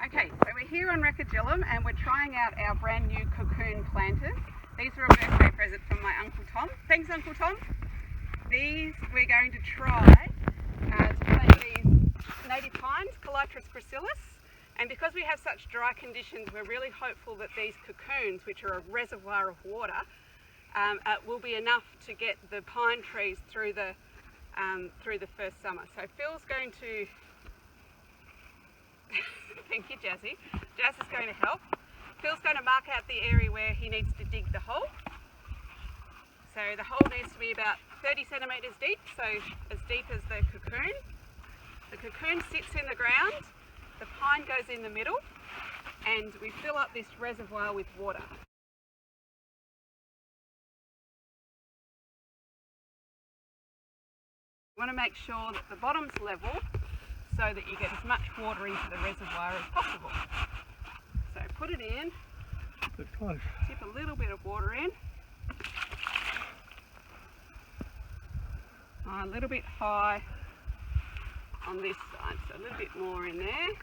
Okay, so we're here on Raakajlim and we're trying out our brand new Cocoon planters. These are a birthday present from my Uncle Tom. Thanks, Uncle Tom. These we're going to try to plant these native pines, Callitris gracilis. And because we have such dry conditions, we're really hopeful that these cocoons, which are a reservoir of water, will be enough to get the pine trees through the first summer. So Phil's going to thank you, Jazzy. Jazz is going to help. Phil's going to mark out the area where he needs to dig the hole. So the hole needs to be about 30 centimetres deep, so as deep as the cocoon. The cocoon sits in the ground, the pine goes in the middle, and we fill up this reservoir with water. You want to make sure that the bottom's level so that you get as much water into the reservoir as possible. So put it in, tip a little bit of water in, a little bit high on this side, so a little bit more in there.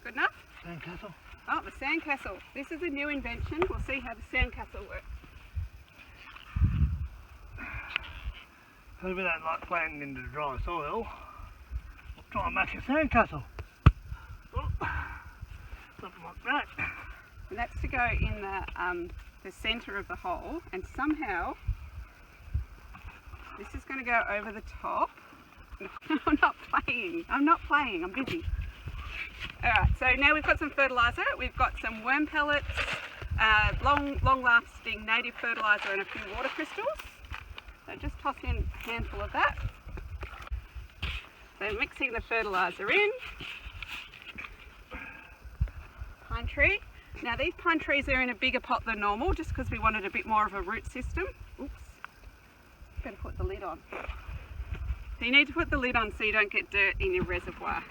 Good enough? Sandcastle. Oh, the sandcastle. This is a new invention. We'll see how the sandcastle works. So we don't like planting into the dry soil. We'll try and make a sandcastle. Something like that. And that's to go in the centre of the hole, and somehow this is going to go over the top. I'm not playing, I'm busy. Alright, so now we've got some fertiliser, we've got some worm pellets, long lasting native fertiliser and a few water crystals. So just toss in a handful of that. So mixing the fertiliser in. Pine tree. Now these pine trees are in a bigger pot than normal just because we wanted a bit more of a root system. Oops, better put the lid on. So you need to put the lid on so you don't get dirt in your reservoir.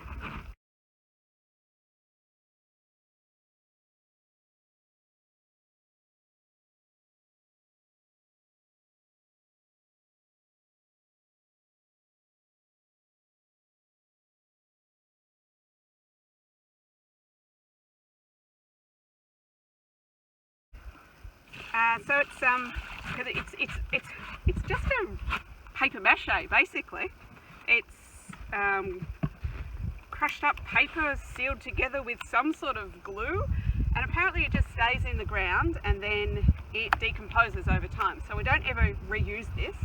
So it's just a paper mache basically. It's crushed up paper sealed together with some sort of glue, and apparently it just stays in the ground and then it decomposes over time. So we don't ever reuse this.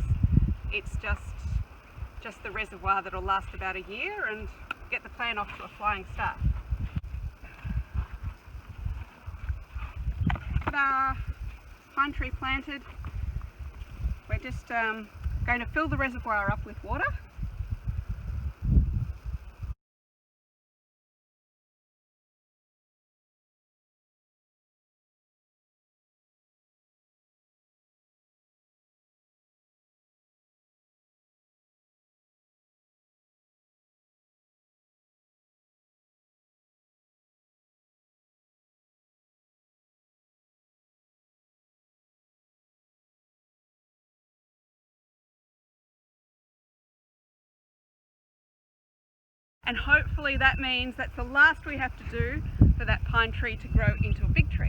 It's just the reservoir that'll last about a year and get the plant off to a flying start. Ta-da! Pine tree planted. We're just going to fill the reservoir up with water. And hopefully that means that's the last we have to do for that pine tree to grow into a big tree.